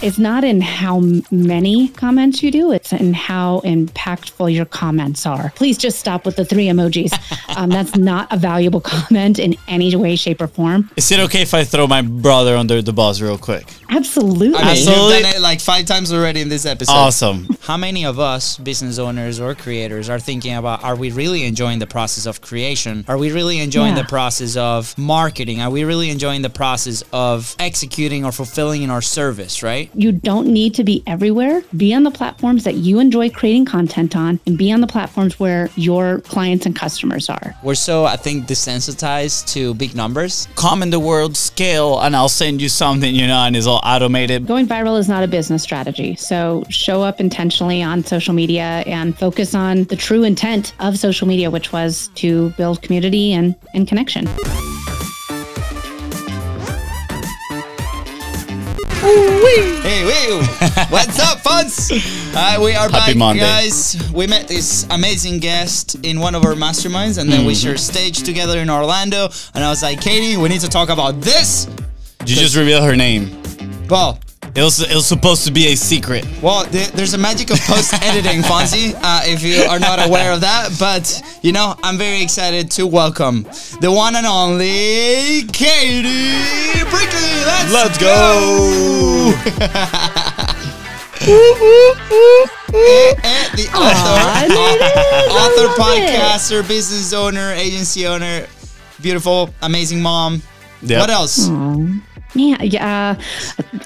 It's not in how many comments you do, it's in how impactful your comments are. Please just stop with the 3 emojis. That's not a valuable comment in any way, shape, or form. Is it okay if I throw my brother under the bus real quick? Absolutely. I mean, you've done it like 5 times already in this episode. Awesome. How many of us business owners or creators are thinking about, are we really enjoying the process of creation? Are we really enjoying the process of marketing? Are we really enjoying the process of executing or fulfilling in our service, right? You don't need to be everywhere. Be on the platforms that you enjoy creating content on, and be on the platforms where your clients and customers are. We're so, I think, desensitized to big numbers. Comment the word scale and I'll send you something, you know, and it's all automated. Going viral is not a business strategy. So show up intentionally on social media and focus on the true intent of social media, which was to build community and connection. Hey, what's up, funs? We are Happy back, Monday. guys. We met this amazing guest in one of our masterminds, and then we shared stage together in Orlando. And I was like, Katie, we need to talk about this. Did you just reveal her name? Well, It was supposed to be a secret. Well, there's a magic of post-editing, Fonzie, if you are not aware of that. But, you know, I'm very excited to welcome the one and only Katie Brinkley. Let's go! The author, podcaster, business owner, agency owner, beautiful, amazing mom. Yep. What else? Yeah,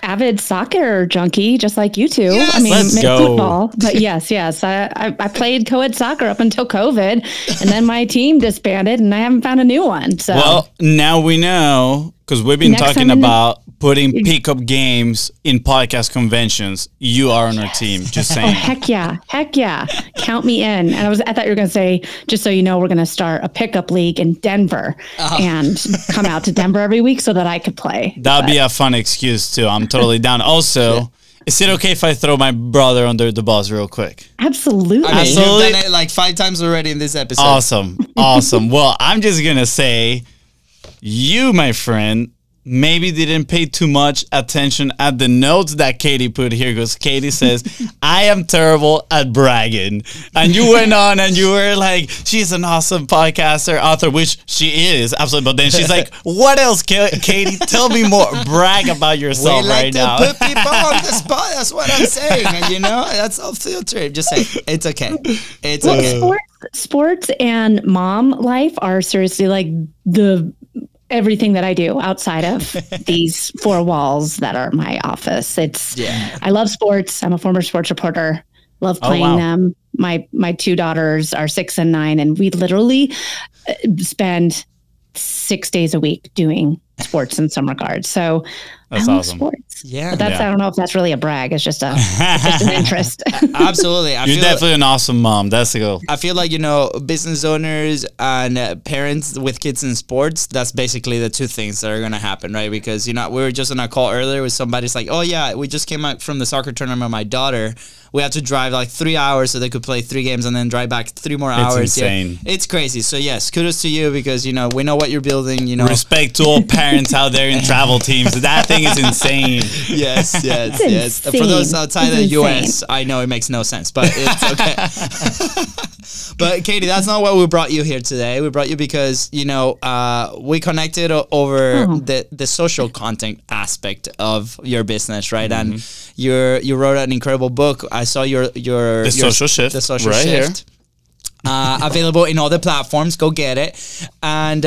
avid soccer junkie, just like you two. Yes, I mean, let's go. football, but yes. I played co-ed soccer up until COVID, and then my team disbanded, and I haven't found a new one. So, Well, now we know, because we've been Next talking time in the- about putting pickup games in podcast conventions. You are on our team. Just saying. heck yeah, count me in. And I thought you were going to say, just so you know, we're going to start a pickup league in Denver and come out to Denver every week so that I could play. That'd be a fun excuse too. I'm totally down. Also, is it okay if I throw my brother under the bus real quick? Absolutely. I mean, Absolutely. you've done it like 5 times already in this episode. Awesome. Well, I'm just going to say, you, my friend, maybe didn't pay too much attention at the notes that Katie put here, because Katie says, I am terrible at bragging. And you went on and you were like, she's an awesome podcaster, author, which she is, absolutely. But then she's like, what else, Katie? Tell me more. Brag about yourself right now. We like to put people on the spot. That's what I'm saying. And, you know, that's all filtered. Just say, it's okay. It's okay. Sports and mom life are seriously like everything that I do outside of these 4 walls that are my office. I love sports. I'm a former sports reporter. Love playing them. My 2 daughters are 6 and 9, and we literally spend 6 days a week doing sports in some regards. So That's I love awesome. sports. Yeah. But that's, I don't know if that's really a brag. It's just an interest. Absolutely. You're definitely an awesome mom. That's the goal. I feel like, you know, business owners and parents with kids in sports, that's basically the 2 things that are going to happen, right? Because, you know, we were just on a call earlier with somebody's like, oh, yeah, we just came out from the soccer tournament with my daughter. We had to drive like 3 hours so they could play 3 games and then drive back 3 more hours. It's insane. Yeah. It's crazy. So, yes, kudos to you because, you know, we know what you're building, you know. Respect to all parents out there in travel teams. That thing is insane. Yes. It's For those outside It's the insane. US, I know it makes no sense, but it's okay. But Katie, that's not what we brought you here today. We brought you because, you know, we connected over the social content aspect of your business, right? And you wrote an incredible book. I saw your Social Shift. The Social right Shift. Available in all the platforms. Go get it. And,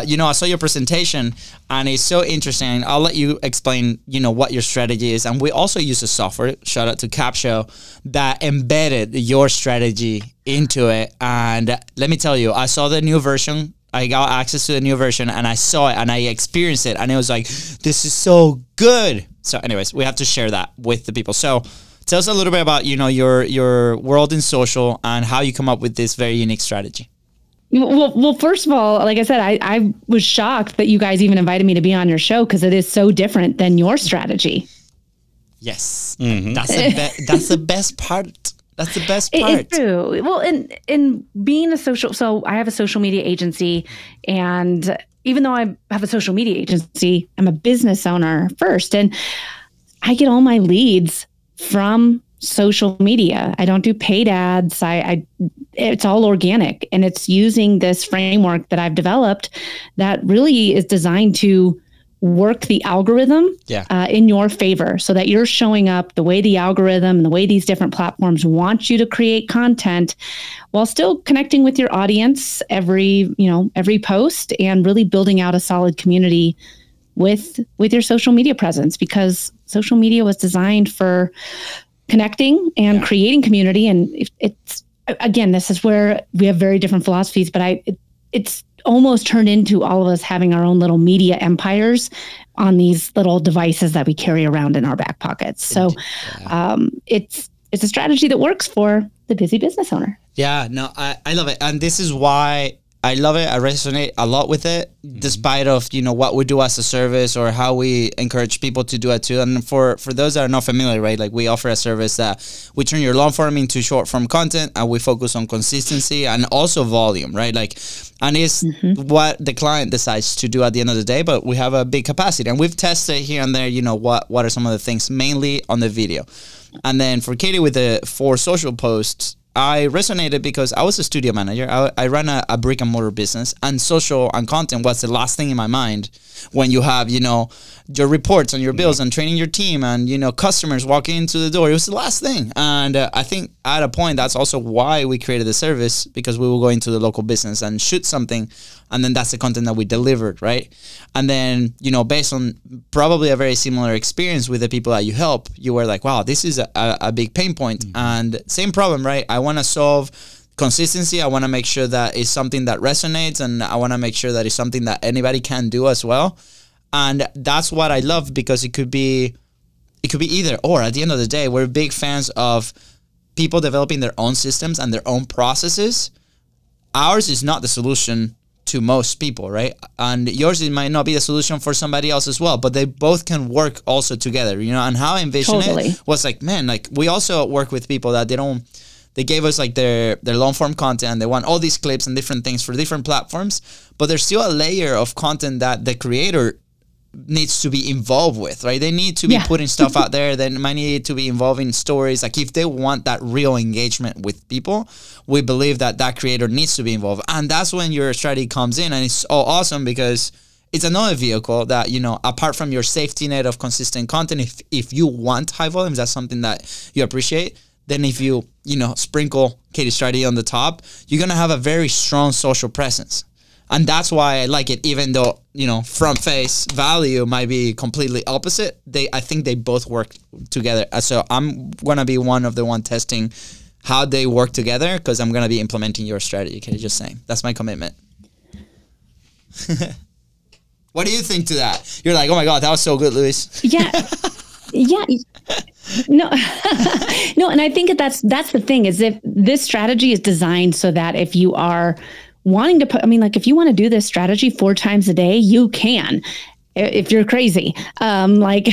you know, I saw your presentation and it's so interesting. I'll let you explain, you know, what your strategy is. And we also use a software, shout out to Capshow, that embedded your strategy into it. And let me tell you, I saw the new version. I got access to the new version and I saw it and I experienced it. And it was like, this is so good. So anyways, we have to share that with the people. So tell us a little bit about, you know, your world in social and how you come up with this very unique strategy. Well, first of all, like I said, I was shocked that you guys even invited me to be on your show because it is so different than your strategy. Yes, that's the best part. That's the best part. It's true. Well, in being so I have a social media agency, and even though I have a social media agency, I'm a business owner first, and I get all my leads from social media. I don't do paid ads. It's all organic, and it's using this framework that I've developed that really is designed to work the algorithm in your favor, so that you're showing up the way the algorithm and the way these different platforms want you to create content, while still connecting with your audience every post, and really building out a solid community with your social media presence, because social media was designed for connecting and creating community. And it's, again, this is where we have very different philosophies, but it's almost turned into all of us having our own little media empires on these little devices that we carry around in our back pockets. So it's a strategy that works for the busy business owner. Yeah, no, I love it. And this is why I love it. I resonate a lot with it, despite of, what we do as a service or how we encourage people to do it too. And for those that are not familiar, right, like we offer a service that we turn your long form into short form content, and we focus on consistency and also volume, right? Like, and it's what the client decides to do at the end of the day, but we have a big capacity, and we've tested here and there, what are some of the things, mainly on the video. And then for Katie, with the 4 social posts, I resonated because I was a studio manager. I ran a brick and mortar business, and social and content was the last thing in my mind when you have, your reports and your bills and training your team and, customers walking into the door. It was the last thing. And I think at a point, that's also why we created the service, because we will go into the local business and shoot something. And then that's the content that we delivered, right? And then, based on probably a very similar experience with the people that you help, you were like, wow, this is a big pain point. And same problem, right? I want to solve consistency. I want to make sure that it's something that resonates, and I want to make sure that it's something that anybody can do as well. And that's what I love, because it could be either or. At the end of the day, we're big fans of people developing their own systems and their own processes. Ours is not the solution to most people, right? And yours, it might not be the solution for somebody else as well, but they both can work also together, and how I envision it was like, man, like we also work with people that they gave us like their long form content. They want all these clips and different things for different platforms, but there's still a layer of content that the creator needs to be involved with, right? They need to be putting stuff out there. They might need to be involved in stories. Like if they want that real engagement with people, we believe that creator needs to be involved. And that's when your strategy comes in, and it's so awesome, because it's another vehicle that, apart from your safety net of consistent content, if you want high volumes, that's something that you appreciate. Then if you, sprinkle Katie's strategy on the top, you're going to have a very strong social presence. And that's why I like it, even though, from face value might be completely opposite. I think they both work together. So I'm going to be one of the one testing how they work together, because I'm going to be implementing your strategy, Katie, just saying. That's my commitment. What do you think to that? You're like, oh my God, that was so good, Luis. Yeah. Yeah. No, no. And I think that's the thing, is if this strategy is designed so that if you are wanting to put, if you want to do this strategy 4 times a day, you can, if you're crazy, like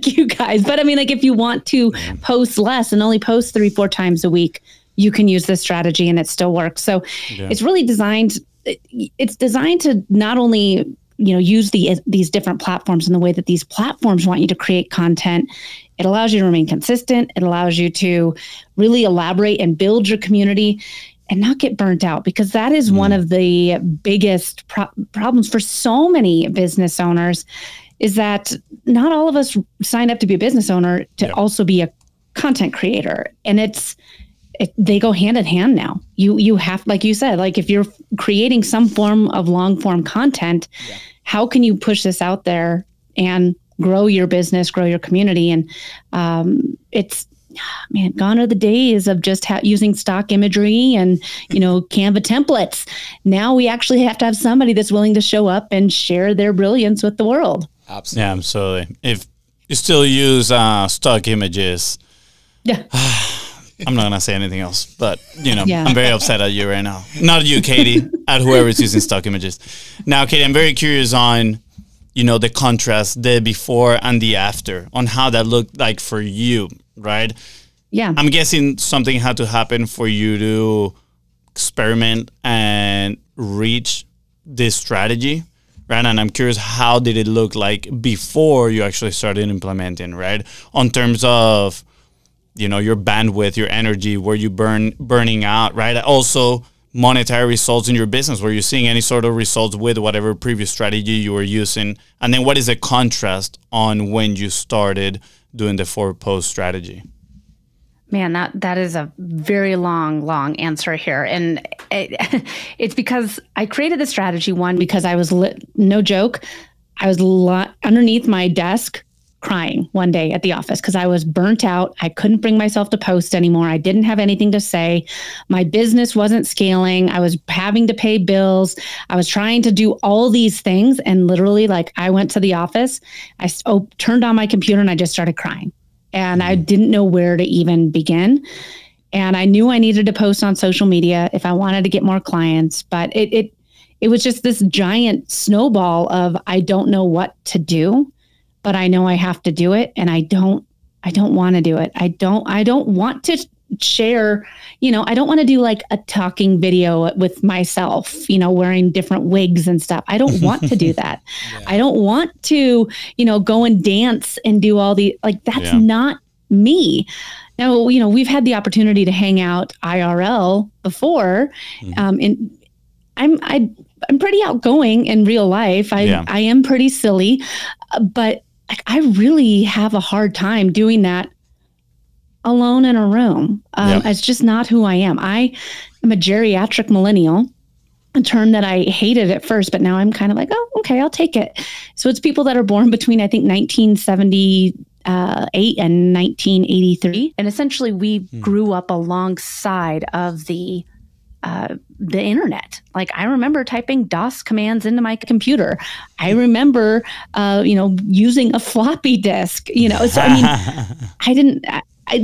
you guys. But if you want to post less and only post 3-4 times a week, you can use this strategy and it still works. So it's really designed. It's designed to not only, use these different platforms in the way that these platforms want you to create content. It allows you to remain consistent. It allows you to really elaborate and build your community and not get burnt out, because that is one of the biggest problems for so many business owners, is that not all of us signed up to be a business owner to also be a content creator. And they go hand in hand now. You have, like you said, like if you're creating some form of long form content, how can you push this out there and grow your business, grow your community? And gone are the days of just using stock imagery and, Canva templates. Now we actually have to have somebody that's willing to show up and share their brilliance with the world. Absolutely. Yeah, absolutely. If you still use stock images, I'm not going to say anything else, but, I'm very upset at you right now. Not you, Katie, at whoever's using stock images. Now, Katie, I'm very curious on, the contrast, the before and the after, on how that looked like for you, right? Yeah. I'm guessing something had to happen for you to experiment and reach this strategy, right? And I'm curious, how did it look like before you actually started implementing, right? On terms of, you know, your bandwidth, your energy, were you burning out, right? Also, monetary results in your business, were you seeing any sort of results with whatever previous strategy you were using? And then what is the contrast on when you started doing the 4-post strategy? Man, that is a very long answer here. And it's because I created the strategy, one, because I was, no joke, I was underneath my desk crying one day at the office because I was burnt out. I couldn't bring myself to post anymore. I didn't have anything to say. My business wasn't scaling. I was having to pay bills. I was trying to do all these things. And literally, like, I went to the office, I turned on my computer and I just started crying. And I didn't know where to even begin. And I knew I needed to post on social media if I wanted to get more clients. But it was just this giant snowball of, I don't know what to do, but I know I have to do it. And I don't want to do it. I don't want to share, you know, I don't want to do like a talking video with myself, you know, wearing different wigs and stuff. I don't want to do that. Yeah. I don't want to, you know, go and dance and do all the, like, that's not me. Now, you know, we've had the opportunity to hang out IRL before. And I'm pretty outgoing in real life. I am pretty silly, but like, I really have a hard time doing that alone in a room. It's just not who I am. I am a geriatric millennial, a term that I hated at first, but now I'm kind of like, oh, okay, I'll take it. So it's people that are born between, I think, 1978 and 1983. And essentially we grew up alongside of the internet. Like, I remember typing DOS commands into my computer. I remember, you know, using a floppy disk, you know, so I mean,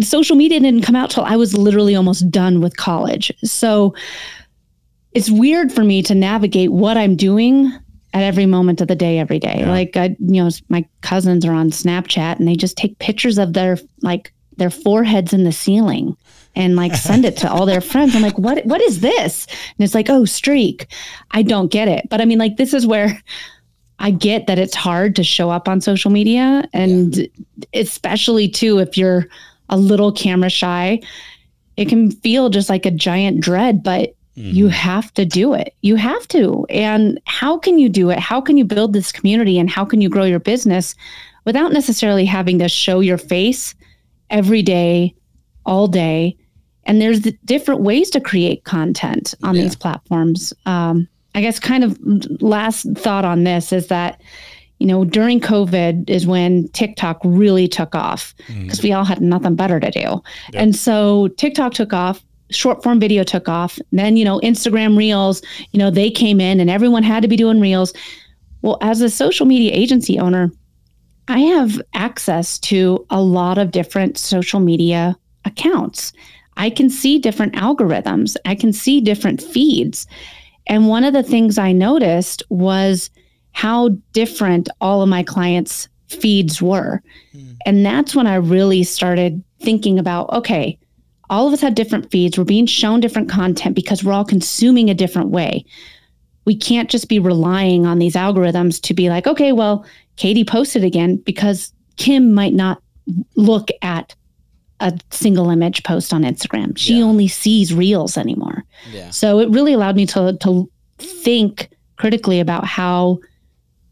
social media didn't come out till I was literally almost done with college. So it's weird for me to navigate what I'm doing at every moment of the day, every day. Yeah. Like, you know, my cousins are on Snapchat and they just take pictures of their foreheads in the ceiling and like send it to all their friends. I'm like, what is this? And it's like, oh, streak. I don't get it. But I mean, like, this is where I get that it's hard to show up on social media. And especially too, if you're a little camera shy, it can feel just like a giant dread, but you have to do it. You have to. And how can you do it? How can you build this community and how can you grow your business without necessarily having to show your face every day, all day? And there's different ways to create content on these platforms. I guess kind of last thought on this is that, you know, during COVID is when TikTok really took off because we all had nothing better to do. Yep. And so TikTok took off, short form video took off. Then, you know, Instagram Reels, you know, they came in and everyone had to be doing Reels. Well, as a social media agency owner, I have access to a lot of different social media accounts. I can see different algorithms. I can see different feeds. And one of the things I noticed was how different all of my clients' feeds were. And that's when I really started thinking about, okay, all of us had different feeds. We're being shown different content because we're all consuming a different way. We can't just be relying on these algorithms to be like, okay, well, Katie posted again, because Kim might not look at a single image post on Instagram. She only sees reels anymore. Yeah. So it really allowed me to think critically about how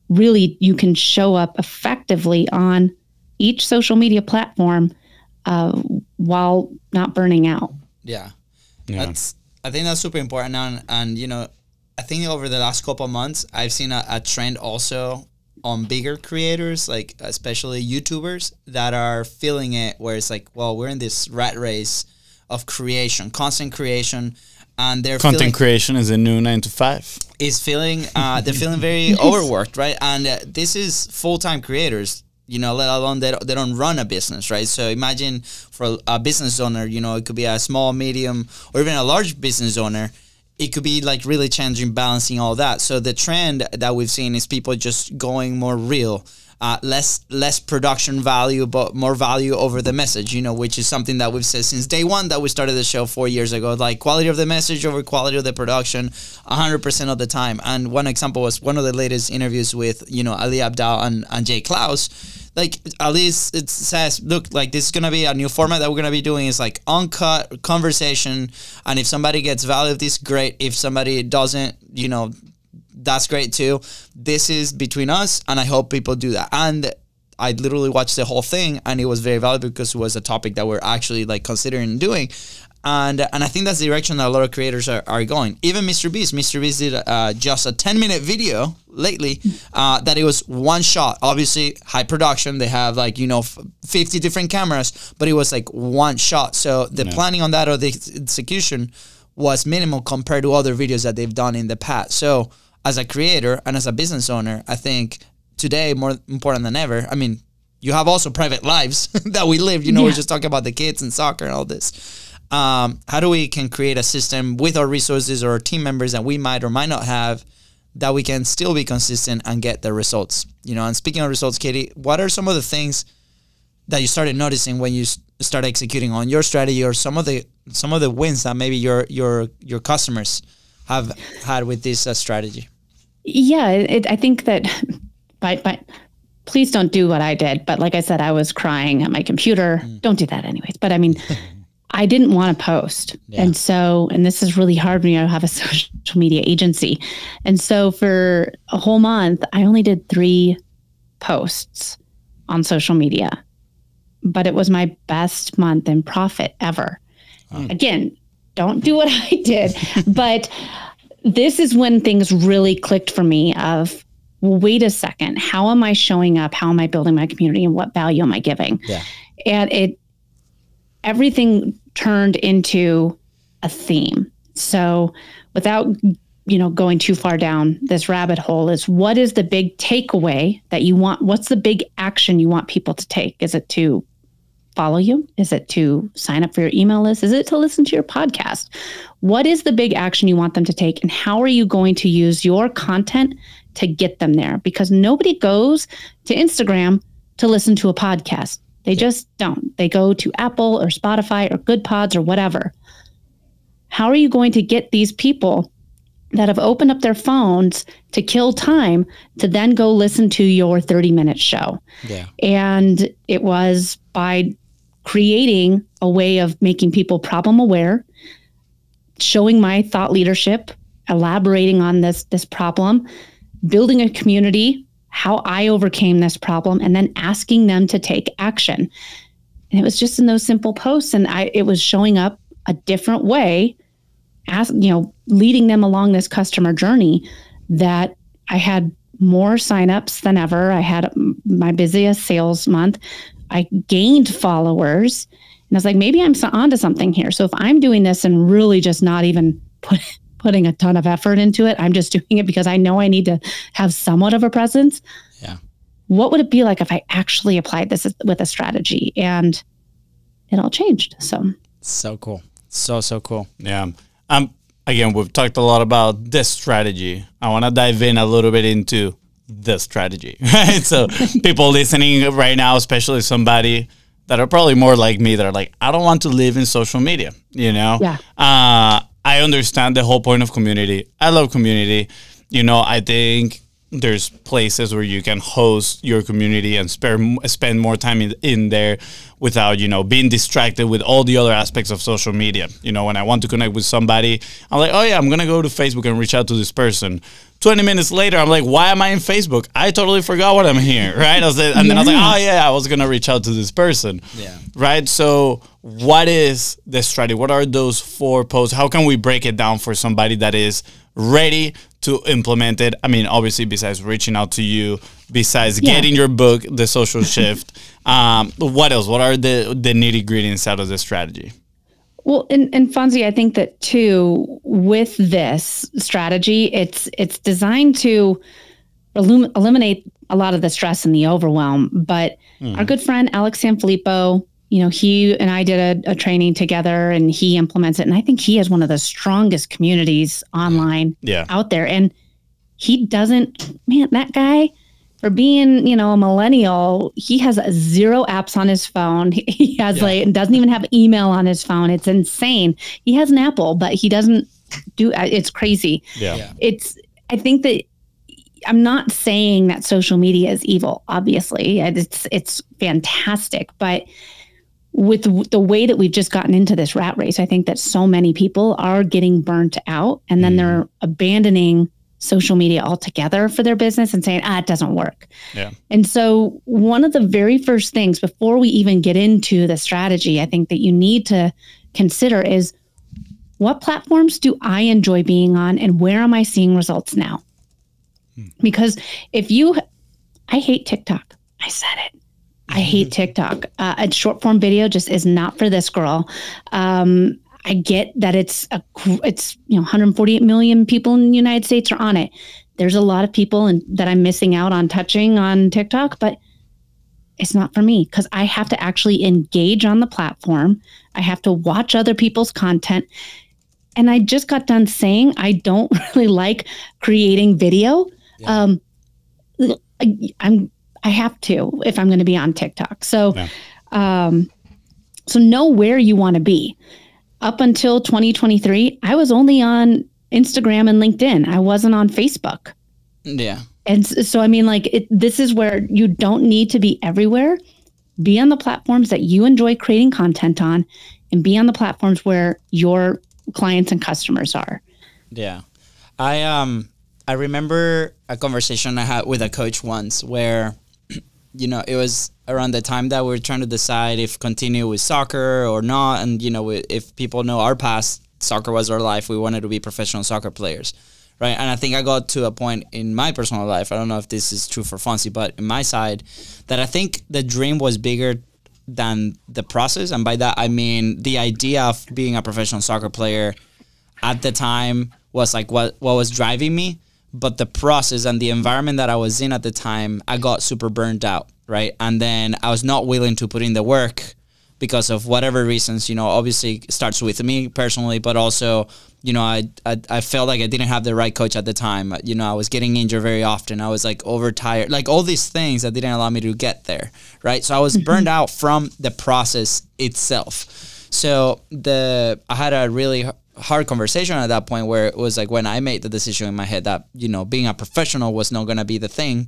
really you can show up effectively on each social media platform while not burning out. Yeah. I think that's super important. And you know, I think over the last couple of months, I've seen a trend also on bigger creators, like especially YouTubers, that are feeling it, where it's like, well, we're in this rat race of creation, constant creation, and they're content creation is a new 9 to 5. They're feeling very overworked, right? And this is full-time creators, you know, let alone they don't run a business, right? So imagine for a business owner, you know, it could be a small, medium, or even a large business owner. It could be like really challenging balancing all that. So the trend that we've seen is people just going more real. less production value, but more value over the message, you know, which is something that we've said since day one that we started the show 4 years ago, like quality of the message over quality of the production 100% of the time. And one example was one of the latest interviews with, you know, Ali Abdal and Jay Klaus. Like, at least it says, look, like, this is going to be a new format that we're going to be doing is like uncut conversation. And if somebody gets value of this, great. If somebody doesn't, you know, that's great too. This is between us, and I hope people do that. And I literally watched the whole thing, and it was very valuable because it was a topic that we're actually like considering doing. And I think that's the direction that a lot of creators are going. Even Mr. Beast did just a 10-minute video lately that it was one shot. Obviously, high production. They have like, you know, 50 different cameras, but it was like one shot. So the planning on that or the execution was minimal compared to other videos that they've done in the past. So as a creator and as a business owner, I think today more important than ever. I mean, you have also private lives that we live. You know, we're just talking about the kids and soccer and all this. How do we can create a system with our resources or our team members that we might or might not have that we can still be consistent and get the results? You know, and speaking of results, Katie, what are some of the things that you started noticing when you start executing on your strategy, or some of the wins that maybe your customers have had with this strategy? Yeah, I think that, but please don't do what I did. But like I said, I was crying at my computer. Don't do that anyways. But I mean, I didn't want to post. Yeah. And this is really hard when you have a social media agency. And so for a whole month, I only did 3 posts on social media, but it was my best month in profit ever. Again, don't do what I did, but this is when things really clicked for me of, well, wait a second, how am I showing up? How am I building my community, and what value am I giving? Yeah. And everything turned into a theme. So without, you know, going too far down this rabbit hole, is what is the big takeaway that you want? What's the big action you want people to take? Is it to follow you? Is it to sign up for your email list? Is it to listen to your podcast? What is the big action you want them to take? And how are you going to use your content to get them there? Because nobody goes to Instagram to listen to a podcast. They just don't. They go to Apple or Spotify or Good Pods or whatever. How are you going to get these people that have opened up their phones to kill time to then go listen to your 30-minute show? Yeah. And it was by creating a way of making people problem aware, showing my thought leadership, elaborating on this problem, building a community, how I overcame this problem, and then asking them to take action. And it was just in those simple posts, and it was showing up a different way, leading them along this customer journey, that I had more signups than ever. I had my busiest sales month. I gained followers, and I was like, maybe I'm onto something here. So if I'm doing this and really just not even putting a ton of effort into it, I'm just doing it because I know I need to have somewhat of a presence. Yeah. What would it be like if I actually applied this with a strategy? And it all changed. So cool. So cool. Yeah. Again, we've talked a lot about this strategy. I want to dive in a little bit into the strategy, right? So people listening right now, especially somebody that are probably more like me, that are like, I don't want to live in social media, you know? Yeah. I understand the whole point of community. I love community. You know, I think there's places where you can host your community and spend more time in there without, you know, being distracted with all the other aspects of social media. You know, when I want to connect with somebody, I'm like, oh yeah, I'm going to go to Facebook and reach out to this person. 20 minutes later, I'm like, why am I in Facebook? I totally forgot what I'm here, right? Then I was like, oh yeah, I was going to reach out to this person, right? So what is the strategy? What are those 4 posts? How can we break it down for somebody that is ready to implement it? I mean, obviously, besides reaching out to you, besides getting your book, The Social Shift, what else? What are the nitty-gritty inside of the strategy? Well, and Fonzie, I think that too, with this strategy, it's designed to eliminate a lot of the stress and the overwhelm. But our good friend Alex Sanfilippo, you know, he and I did a training together, and he implements it. And I think he has one of the strongest communities online out there. And he doesn't, man, that guy for being, a millennial, he has 0 apps on his phone. He has doesn't even have email on his phone. It's insane. He has an Apple, but he doesn't it's crazy. Yeah. I think that I'm not saying that social media is evil. Obviously, it's fantastic, but with the way that we've just gotten into this rat race, I think that so many people are getting burnt out, and then they're abandoning social media altogether for their business and saying, it doesn't work. Yeah. And so one of the very first things before we even get into the strategy, I think that you need to consider is, what platforms do I enjoy being on, and where am I seeing results now? Because I hate TikTok. I said it. I hate TikTok. A short form video just is not for this girl. I get that it's 148 million people in the United States are on it. There's a lot of people that I'm missing out on touching on TikTok, but it's not for me because I have to actually engage on the platform. I have to watch other people's content. And I just got done saying I don't really like creating video. Yeah. I have to if I'm going to be on TikTok. So, so know where you want to be. Up until 2023, I was only on Instagram and LinkedIn. I wasn't on Facebook. Yeah. And so, this is where you don't need to be everywhere. Be on the platforms that you enjoy creating content on, and be on the platforms where your clients and customers are. Yeah. I remember a conversation I had with a coach once where, it was around the time that we were trying to decide if continue with soccer or not. And, if people know our past, soccer was our life. We wanted to be professional soccer players, right? And I think I got to a point in my personal life, I don't know if this is true for Fonzie, but in my side, that I think the dream was bigger than the process. And by that, I mean the idea of being a professional soccer player at the time was like what was driving me. But the process and the environment that I was in at the time, I got super burnt out, right? And then I was not willing to put in the work because of whatever reasons, obviously it starts with me personally, but also, I felt like I didn't have the right coach at the time. I was getting injured very often. I was like overtired, like all these things that didn't allow me to get there, right? So I was burned out from the process itself. So I had a really hard conversation at that point where it was like when I made the decision in my head that, being a professional was not going to be the thing,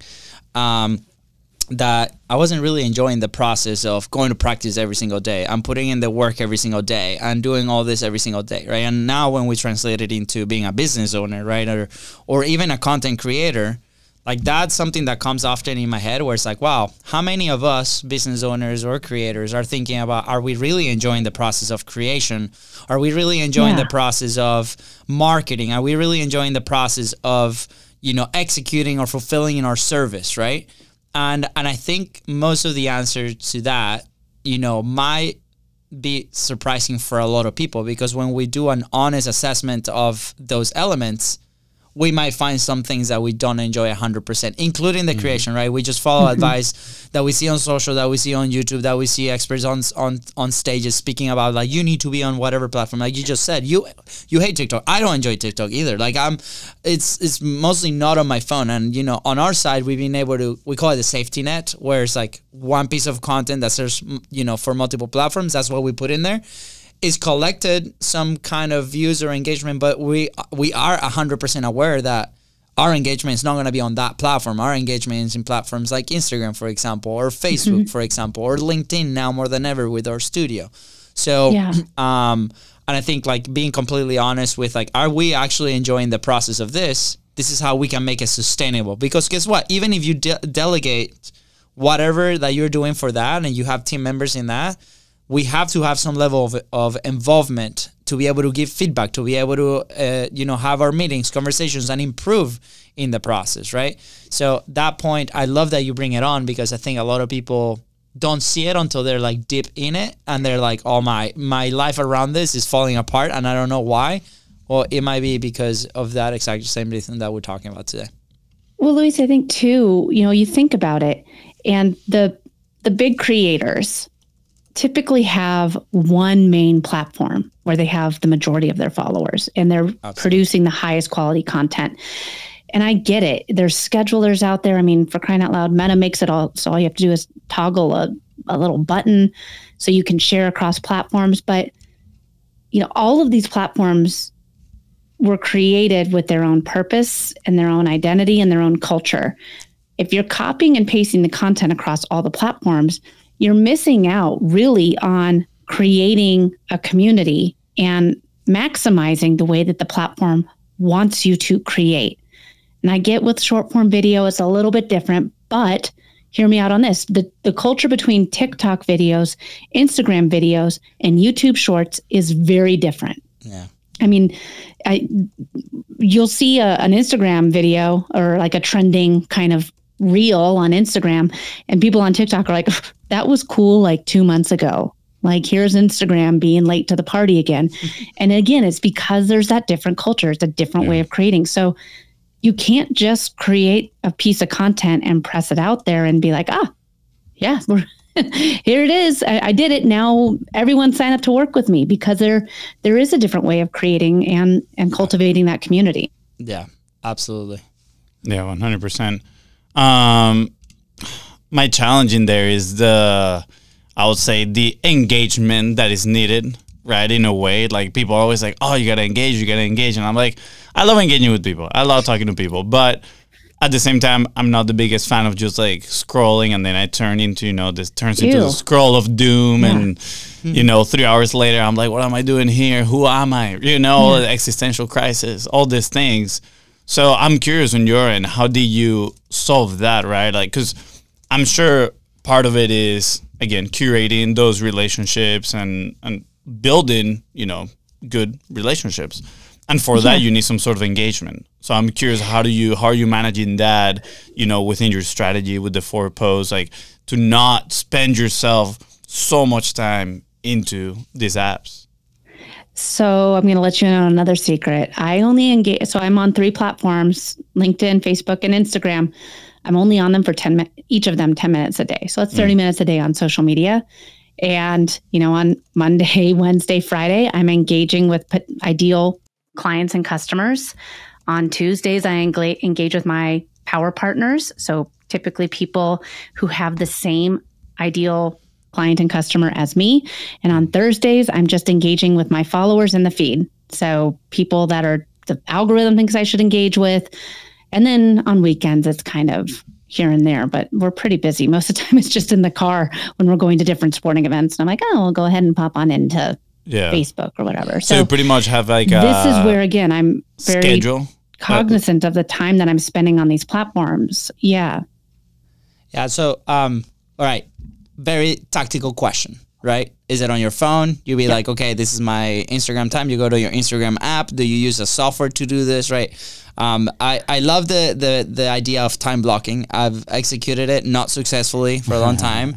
that I wasn't really enjoying the process of going to practice every single day and putting in the work every single day and doing all this every single day, right? And now when we translate it into being a business owner, right, or even a content creator, like that's something that comes often in my head where it's like, wow, how many of us business owners or creators are thinking about, are we really enjoying the process of creation? Are we really enjoying the process of marketing? Are we really enjoying the process of, executing or fulfilling our service, right? And I think most of the answer to that, might be surprising for a lot of people, because when we do an honest assessment of those elements, we might find some things that we don't enjoy 100%, including the creation, right? We just follow advice that we see on social, that we see on YouTube, that we see experts on stages speaking about, like, you need to be on whatever platform. Like you just said, you hate TikTok. I don't enjoy TikTok either. Like it's mostly not on my phone. And, on our side, we've been able to, we call it a safety net, where it's like one piece of content that serves, for multiple platforms. That's what we put in there. Is collected some kind of views or engagement, but we are 100% aware that our engagement is not going to be on that platform. Our engagement is in platforms like Instagram, for example, or Facebook, for example, or LinkedIn now more than ever with our studio. So, and I think like being completely honest with like, are we actually enjoying the process of this? This is how we can make it sustainable. Because guess what? Even if you delegate whatever that you're doing for that and you have team members in that, we have to have some level of involvement to be able to give feedback, to be able to, have our meetings, conversations, and improve in the process, right? So that point, I love that you bring it on, because I think a lot of people don't see it until they're like deep in it, and they're like, oh, my life around this is falling apart, and I don't know why. Well, it might be because of that exact same thing that we're talking about today. Well, Luis, I think too, you think about it, and the big creators typically have one main platform where they have the majority of their followers, and they're producing the highest quality content. And I get it. There's schedulers out there. I mean, for crying out loud, Meta makes it all. So all you have to do is toggle a little button so you can share across platforms. But, all of these platforms were created with their own purpose and their own identity and their own culture. If you're copying and pasting the content across all the platforms, you're missing out really on creating a community and maximizing the way that the platform wants you to create. And I get with short form video, it's a little bit different, but hear me out on this. The culture between TikTok videos, Instagram videos, and YouTube shorts is very different. Yeah. I mean, you'll see an Instagram video or like a trending kind of reel on Instagram, and people on TikTok are like, that was cool like 2 months ago. Like, here's Instagram being late to the party again. And again, it's because there's that different culture. It's a different way of creating. So you can't just create a piece of content and press it out there and be like, yeah, here it is. I did it. Now everyone sign up to work with me, because there is a different way of creating and cultivating that community. Yeah, absolutely. Yeah, 100%. My challenge in there is I would say the engagement that is needed, right? In a way, like people are always like, oh, you got to engage. And I'm like, I love engaging with people. I love talking to people. But at the same time, I'm not the biggest fan of just like scrolling. And then I turn into, this turns into the scroll of doom. And, 3 hours later, I'm like, what am I doing here? Who am I? The existential crisis, all these things. So I'm curious on your end, how do you solve that, right? Like, because I'm sure part of it is, again, curating those relationships and building, good relationships. And for that, you need some sort of engagement. So I'm curious, how are you managing that, within your strategy with the 4 posts, like to not spend yourself so much time into these apps? So I'm going to let you in on another secret. I only engage. So I'm on 3 platforms, LinkedIn, Facebook, and Instagram. I'm only on them for each of them 10 minutes a day. So that's 30 minutes a day on social media. And, on Monday, Wednesday, Friday, I'm engaging with ideal clients and customers. On Tuesdays, I engage with my power partners. So typically people who have the same ideal client and customer as me. And on Thursdays, I'm just engaging with my followers in the feed. So people that are the algorithm thinks I should engage with. And then on weekends, it's kind of here and there, but we're pretty busy. Most of the time it's just in the car when we're going to different sporting events. And I'm like, I'll go ahead and pop on into Facebook or whatever. So you pretty much have like this is where, again, I'm very schedule cognizant of the time that I'm spending on these platforms. Yeah. Yeah. So, all right. Very tactical question, right? Is it on your phone? You'll be like, okay, this is my Instagram time. You go to your Instagram app. Do you use a software to do this, right? I love the idea of time blocking. I've executed it, not successfully, for a long time.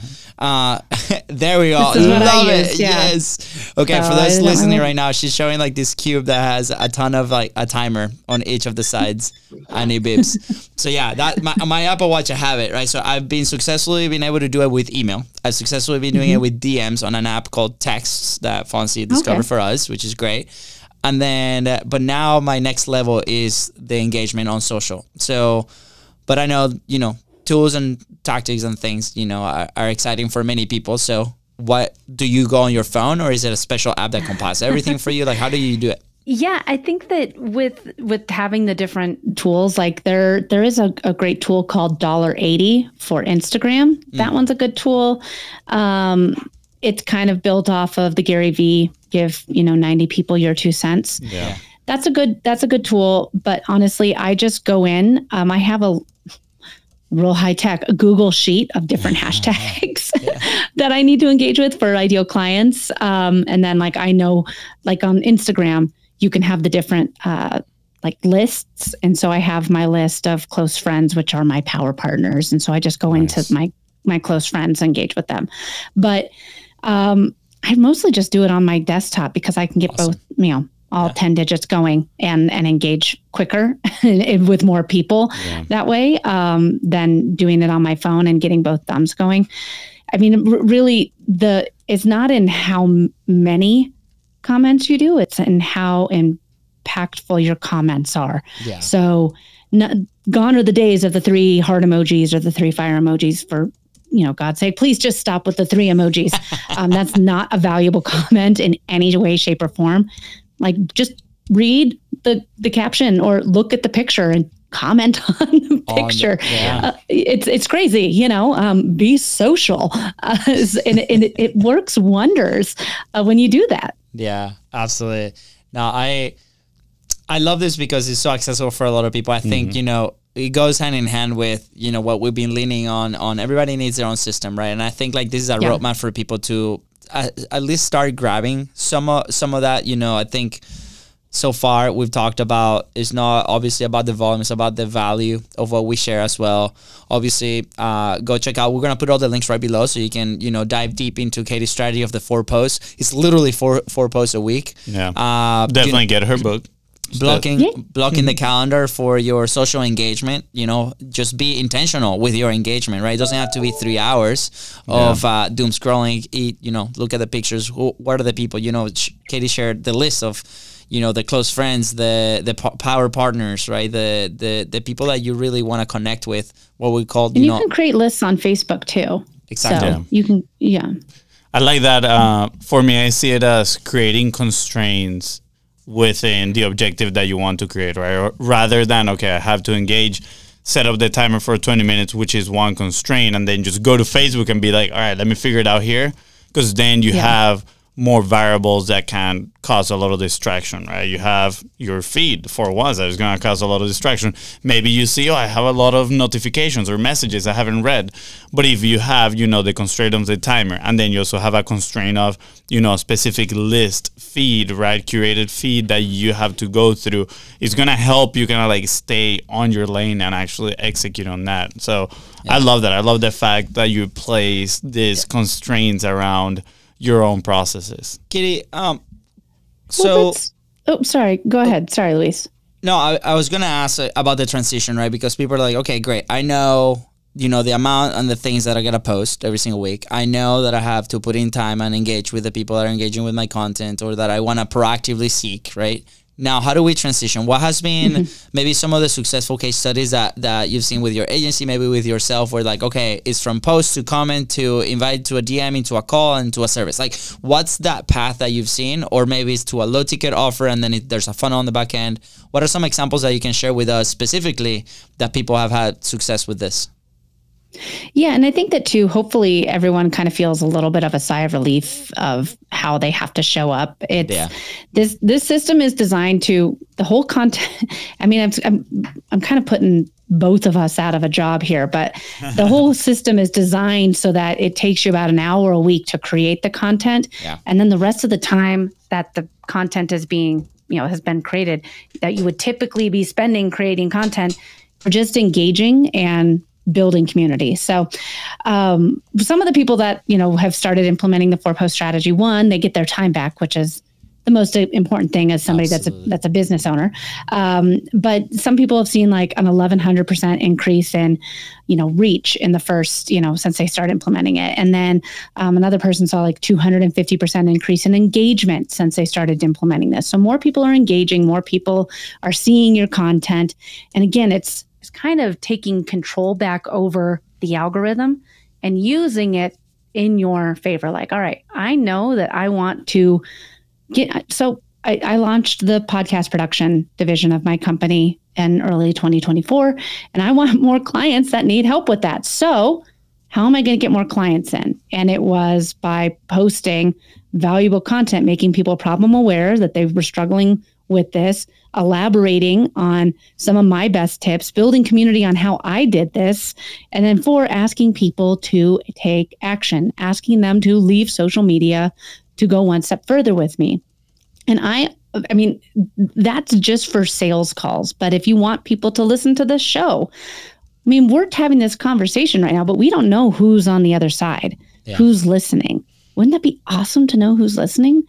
There we go. Love it. Yeah. Yes. Okay, so for those listening right now, she's showing like this cube that has a ton of like a timer on each of the sides, and it beeps. So yeah, that my Apple Watch, I have it, right? So I've been successfully been able to do it with email. I've successfully been doing it with DMs on an app called Texts that Fonzie discovered for us, which is great. And then, but now my next level is the engagement on social. So, but I know, tools and tactics and things, are exciting for many people. So what, do you go on your phone, or is it a special app that compiles everything for you? Like, how do you do it? Yeah, I think that with having the different tools, like there is a great tool called $80 for Instagram. That one's a good tool. It's kind of built off of the Gary V, give 90 people your 2 cents. Yeah. That's a good tool. But honestly, I just go in. I have a real high tech Google sheet of different hashtags that I need to engage with for ideal clients. And then like I know, like on Instagram, you can have the different like lists. And so I have my list of close friends, which are my power partners. And so I just go into my close friends, engage with them. But I mostly just do it on my desktop because I can get both, all 10 digits going and engage quicker with more people that way than doing it on my phone and getting both thumbs going. I mean, really, it's not in how many comments you do, it's in how impactful your comments are. Yeah. So gone are the days of the 3 heart emojis or the 3 fire emojis. For God's sake, please just stop with the 3 emojis. That's not a valuable comment in any way, shape, or form. Like, just read the caption or look at the picture and comment on the picture. It's crazy, be social. And it works wonders when you do that. Yeah, absolutely. Now, I love this because it's so accessible for a lot of people. I think, it goes hand in hand with, what we've been leaning on. Everybody needs their own system, right? And I think like this is a roadmap for people to at least start grabbing some of that. I think so far we've talked about, it's not obviously about the volume, it's about the value of what we share as well. Obviously, go check out, we're going to put all the links right below so you can, dive deep into Katie's strategy of the 4 posts. It's literally four posts a week. Yeah. Definitely get her book. Blocking the calendar for your social engagement, just be intentional with your engagement, right? It doesn't have to be 3 hours of doom scrolling. Look at the pictures. What are the people? Katie shared the list of, the close friends, the power partners, right? The people that you really want to connect with, what we call, and you can create lists on Facebook too. Exactly. So you can, I like that. For me, I see it as creating constraints within the objective that you want to create, right? Or rather than, okay, I have to engage, set up the timer for 20 minutes, which is one constraint, and then just go to Facebook and be like, all right, let me figure it out here. Because then you have more variables that can cause a lot of distraction, right? You have your feed for once that is going to cause a lot of distraction. Maybe you see, I have a lot of notifications or messages I haven't read. But if you have, the constraint of the timer, and then you also have a constraint of, a specific list feed, right? Curated feed that you have to go through, it's going to help you kind of like stay on your lane and actually execute on that. So I love that. I love the fact that you place these constraints around your own processes. Katie, sorry. Go ahead. Sorry, Luis. No, I was going to ask about the transition, right? Because people are like, okay, great. I know, the amount and the things that I got to post every single week. I know that I have to put in time and engage with the people that are engaging with my content or that I want to proactively seek, right? Now, how do we transition? What has been maybe some of the successful case studies that you've seen with your agency, maybe with yourself, where like, okay, it's from post to comment to invite to a DM, into a call, and to a service. Like, what's that path that you've seen? Or maybe it's to a low ticket offer and then there's a funnel on the back end. What are some examples that you can share with us specifically that people have had success with this? Yeah. And I think that too, hopefully everyone kind of feels a little bit of a sigh of relief of how they have to show up. This system is designed to the whole content. I mean, I'm kind of putting both of us out of a job here, but the whole system is designed so that it takes you about an hour a week to create the content. Yeah. And then the rest of the time that the content is being, has been created, that you would typically be spending creating content for just engaging and building community. So some of the people that, have started implementing the 4-post strategy, one, they get their time back, which is the most important thing as somebody that's a business owner. But some people have seen like an 1,100% increase in, reach in the first, since they started implementing it. And then another person saw like 250% increase in engagement since they started implementing this. So more people are engaging, more people are seeing your content. And again, it's kind of taking control back over the algorithm and using it in your favor. Like, all right, I know that I want to so I launched the podcast production division of my company in early 2024, and I want more clients that need help with that. So how am I going to get more clients in? And it was by posting valuable content, making people problem aware that they were struggling with this, elaborating on some of my best tips, building community on how I did this, and then 4, asking people to take action, asking them to leave social media to go one step further with me. And I mean, that's just for sales calls. But if you want people to listen to this show, I mean, we're having this conversation right now, but we don't know who's on the other side, who's listening. Wouldn't that be awesome to know who's listening?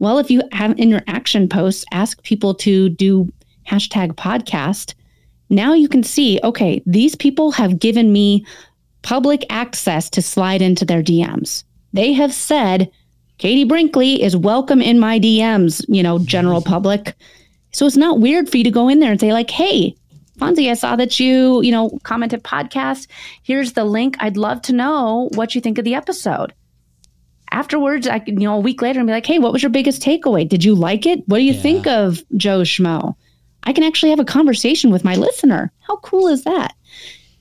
Well, if you have in your action posts, ask people to do #podcast. Now you can see, okay, these people have given me public access to slide into their DMs. They have said, Katie Brinkley is welcome in my DMs, general public. So it's not weird for you to go in there and say like, hey, Fonzie, I saw that you commented podcast. Here's the link. I'd love to know what you think of the episode. Afterwards, I could, a week later, and be like, hey, what was your biggest takeaway? Did you like it? What do you think of Joe Schmo? I can actually have a conversation with my listener. How cool is that?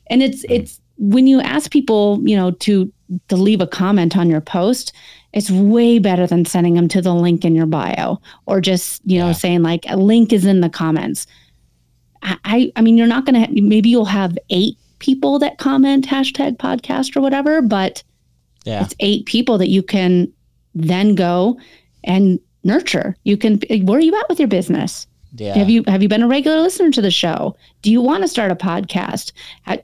And it's when you ask people, to leave a comment on your post, it's way better than sending them to the link in your bio or just, saying like a link is in the comments. I mean, you're not going to, maybe you'll have 8 people that comment #podcast or whatever, but it's 8 people that you can then go and nurture. You can, where are you at with your business? Yeah. Have you been a regular listener to the show? Do you want to start a podcast?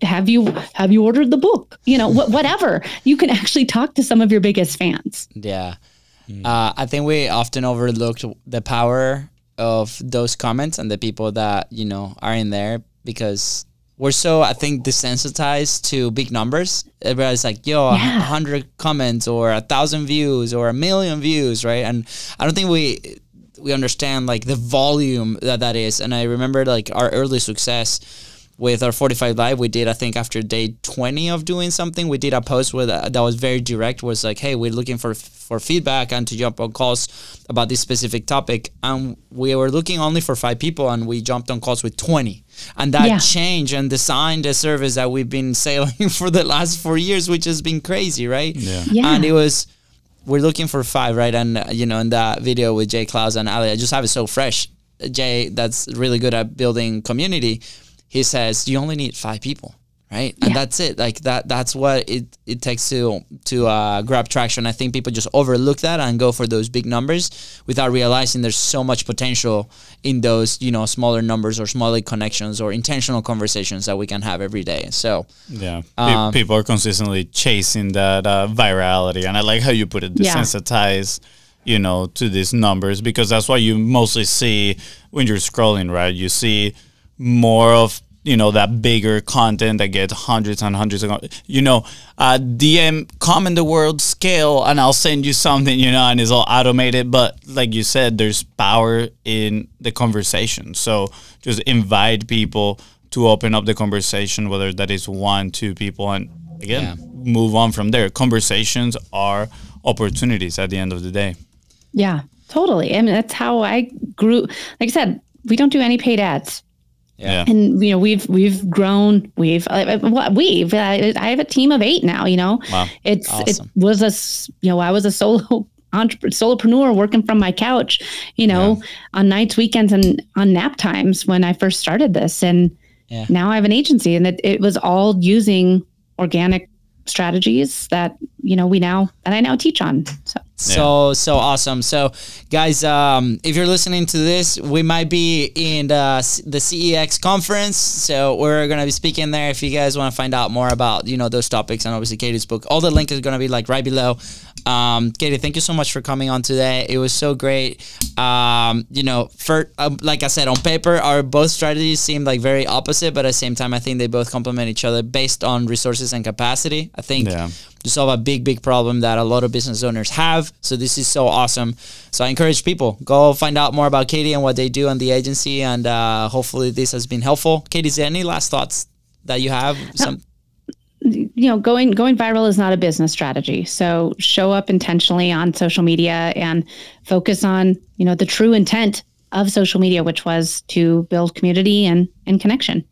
Have you ordered the book? Whatever. You can actually talk to some of your biggest fans. Yeah. I think we often overlooked the power of those comments and the people that, are in there because we're so, I think, desensitized to big numbers. Everybody's like, 100 comments or 1,000 views or 1,000,000 views, right? And I don't think we understand like the volume that is. And I remember like our early success with our 45 Live, we did, I think after day 20 of doing something, we did a post with that was very direct, was like, hey, we're looking for feedback and to jump on calls about this specific topic. And we were looking only for 5 people and we jumped on calls with 20. And that changed and designed a service that we've been selling for the last 4 years, which has been crazy, right? Yeah. And it was, we're looking for 5, right? And, in that video with Jay Klaus and Ali, I just have it so fresh. Jay, that's really good at building community. He says, you only need 5 people, right? And that's it. Like that's what it takes to grab traction. I think people just overlook that and go for those big numbers without realizing there's so much potential in those, smaller numbers or smaller connections or intentional conversations that we can have every day. So people are consistently chasing that virality. And I like how you put it, desensitize, to these numbers, because that's what you mostly see when you're scrolling, right? You see more of that bigger content that gets hundreds and hundreds of DM comment the word scale and I'll send you something, and it's all automated. But like you said, there's power in the conversation. So just invite people to open up the conversation, whether that is 1, 2 people, and again move on from there. Conversations are opportunities at the end of the day. Yeah, totally. I mean, that's how I grew. Like I said, we don't do any paid ads. Yeah. And, we've grown, I have a team of 8 now, Wow. It's, awesome. It was I was a solopreneur working from my couch, on nights, weekends, and on nap times when I first started this. And now I have an agency, and it was all using organic strategies that, I now teach on. So awesome. So guys, if you're listening to this, we might be in the CEX conference. So we're going to be speaking there. If you guys want to find out more about, those topics and obviously Katie's book, all the link is going to be like right below. Katie, thank you so much for coming on today. It was so great. Like I said, on paper, our both strategies seem like very opposite, but at the same time, I think they both complement each other based on resources and capacity. I think to solve a big problem that a lot of business owners have. So this is so awesome. So I encourage people, go find out more about Katie and what they do on the agency. And hopefully this has been helpful. Katie, is there any last thoughts that you have? Going viral is not a business strategy. So show up intentionally on social media and focus on, the true intent of social media, which was to build community and connection.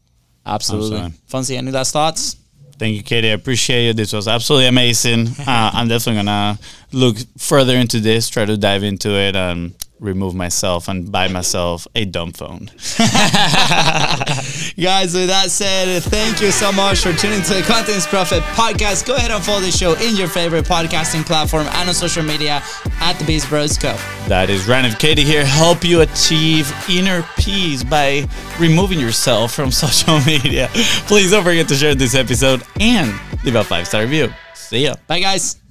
Absolutely. Fonzie, any last thoughts? Thank you, Katie. I appreciate it. This was absolutely amazing. I'm definitely going to look further into this, try to dive into it, and remove myself and buy myself a dumb phone. Guys, with that said, thank you so much for tuning to the Contents Profit podcast. Go ahead and follow the show in your favorite podcasting platform and on social media at The Beast Bros Co. That is Ryan and Katie here, help you achieve inner peace by removing yourself from social media. Please don't forget to share this episode and leave a 5-star review. See ya. Bye, guys.